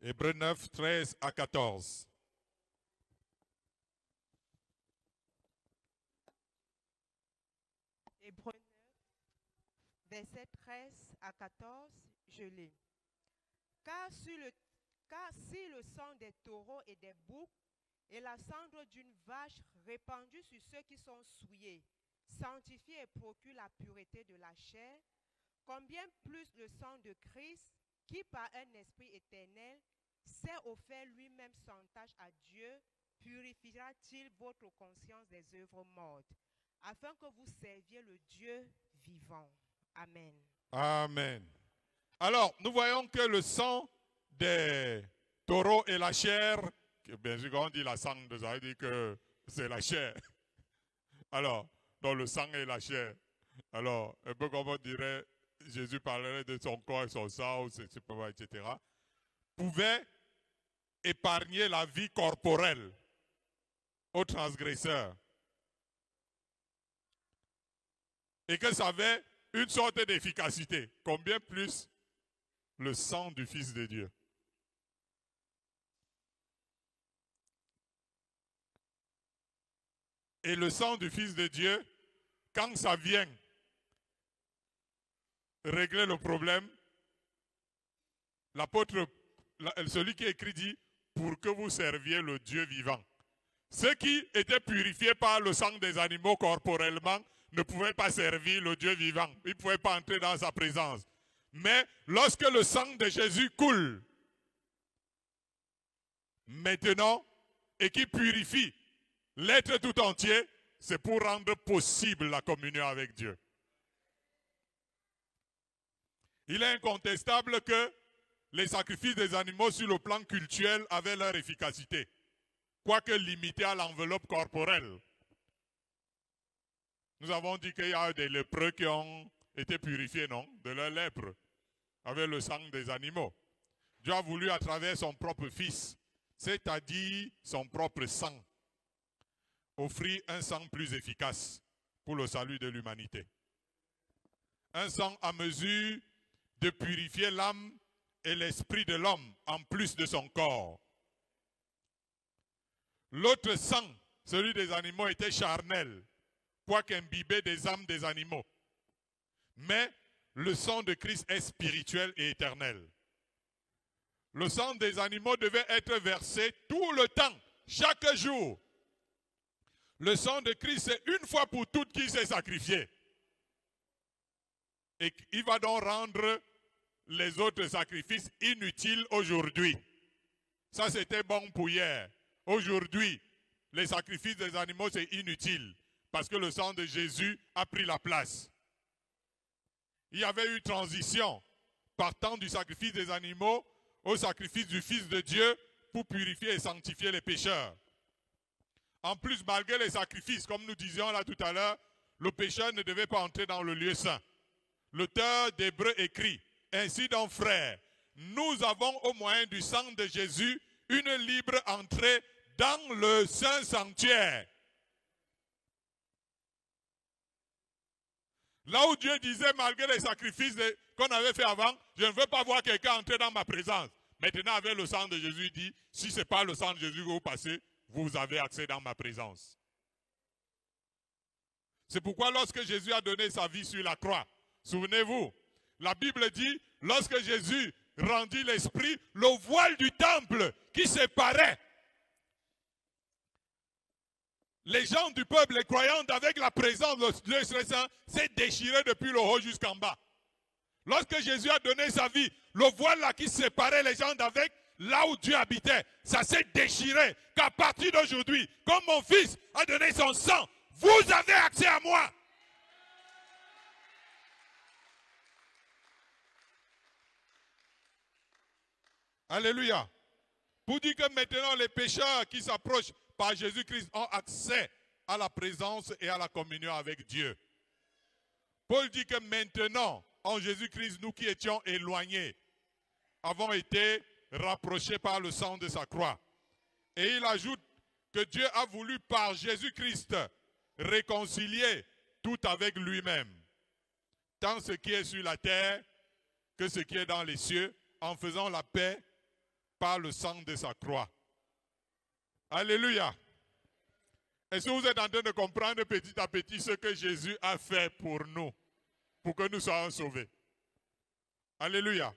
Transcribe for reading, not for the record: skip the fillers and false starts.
Hébreux 9, 13 à 14. Hébreux 9, versets 13 à 14, je lis. Car si le sang des taureaux et des boucs et la cendre d'une vache répandue sur ceux qui sont souillés sanctifie et procure la pureté de la chair, combien plus le sang de Christ, qui par un esprit éternel s'est offert lui-même sans tache à Dieu, purifiera-t-il votre conscience des œuvres mortes, afin que vous serviez le Dieu vivant. Amen. Amen. Alors, nous voyons que le sang des taureaux et la chair, que bien sûr quand on dit la cendre, ça veut dire que c'est la chair. Alors, dans le sang et la chair. Alors, un peu comme on dirait, Jésus parlerait de son corps et son sang, etc., pouvait épargner la vie corporelle aux transgresseurs. Et que ça avait une sorte d'efficacité. Combien plus le sang du Fils de Dieu. Et le sang du Fils de Dieu, quand ça vient régler le problème, l'apôtre, celui qui écrit dit, pour que vous serviez le Dieu vivant. Ceux qui étaient purifiés par le sang des animaux corporellement ne pouvaient pas servir le Dieu vivant. Ils ne pouvaient pas entrer dans sa présence. Mais lorsque le sang de Jésus coule, maintenant, et qui purifie l'être tout entier, c'est pour rendre possible la communion avec Dieu. Il est incontestable que les sacrifices des animaux sur le plan cultuel avaient leur efficacité, quoique limitée à l'enveloppe corporelle. Nous avons dit qu'il y a des lépreux qui ont été purifiés, non, de leur lèpre, avec le sang des animaux. Dieu a voulu, à travers son propre Fils, c'est-à-dire son propre sang, offrir un sang plus efficace pour le salut de l'humanité. Un sang à mesure de purifier l'âme et l'esprit de l'homme, en plus de son corps. L'autre sang, celui des animaux, était charnel, quoique imbibé des âmes des animaux. Mais le sang de Christ est spirituel et éternel. Le sang des animaux devait être versé tout le temps, chaque jour. Le sang de Christ, c'est une fois pour toutes qu'il s'est sacrifié. Et il va donc rendre les autres sacrifices inutiles aujourd'hui. Ça, c'était bon pour hier. Aujourd'hui, les sacrifices des animaux, c'est inutile. Parce que le sang de Jésus a pris la place. Il y avait eu transition, partant du sacrifice des animaux au sacrifice du Fils de Dieu pour purifier et sanctifier les pécheurs. En plus, malgré les sacrifices, comme nous disions là tout à l'heure, le pécheur ne devait pas entrer dans le lieu saint. L'auteur d'Hébreux écrit, ainsi donc frères, nous avons au moyen du sang de Jésus une libre entrée dans le saint sanctuaire. Là où Dieu disait, malgré les sacrifices qu'on avait fait avant, je ne veux pas voir quelqu'un entrer dans ma présence. Maintenant, avec le sang de Jésus, il dit, si ce n'est pas le sang de Jésus que vous passez, vous avez accès dans ma présence. C'est pourquoi lorsque Jésus a donné sa vie sur la croix, souvenez-vous, la Bible dit, lorsque Jésus rendit l'esprit, le voile du temple qui séparait les gens du peuple, les croyants, avec la présence de Dieu Saint, s'est déchiré depuis le haut jusqu'en bas. Lorsque Jésus a donné sa vie, le voile là qui séparait les gens d'avec, là où Dieu habitait, ça s'est déchiré. Qu'à partir d'aujourd'hui, comme mon Fils a donné son sang, vous avez accès à moi. Alléluia. Pour dire que maintenant les pécheurs qui s'approchent par Jésus-Christ ont accès à la présence et à la communion avec Dieu. Paul dit que maintenant, en Jésus-Christ, nous qui étions éloignés, avons été rapprochés par le sang de sa croix. Et il ajoute que Dieu a voulu par Jésus-Christ réconcilier tout avec lui-même, tant ce qui est sur la terre que ce qui est dans les cieux, en faisant la paix par le sang de sa croix. Alléluia. Est-ce que vous êtes en train de comprendre petit à petit ce que Jésus a fait pour nous, pour que nous soyons sauvés? Alléluia.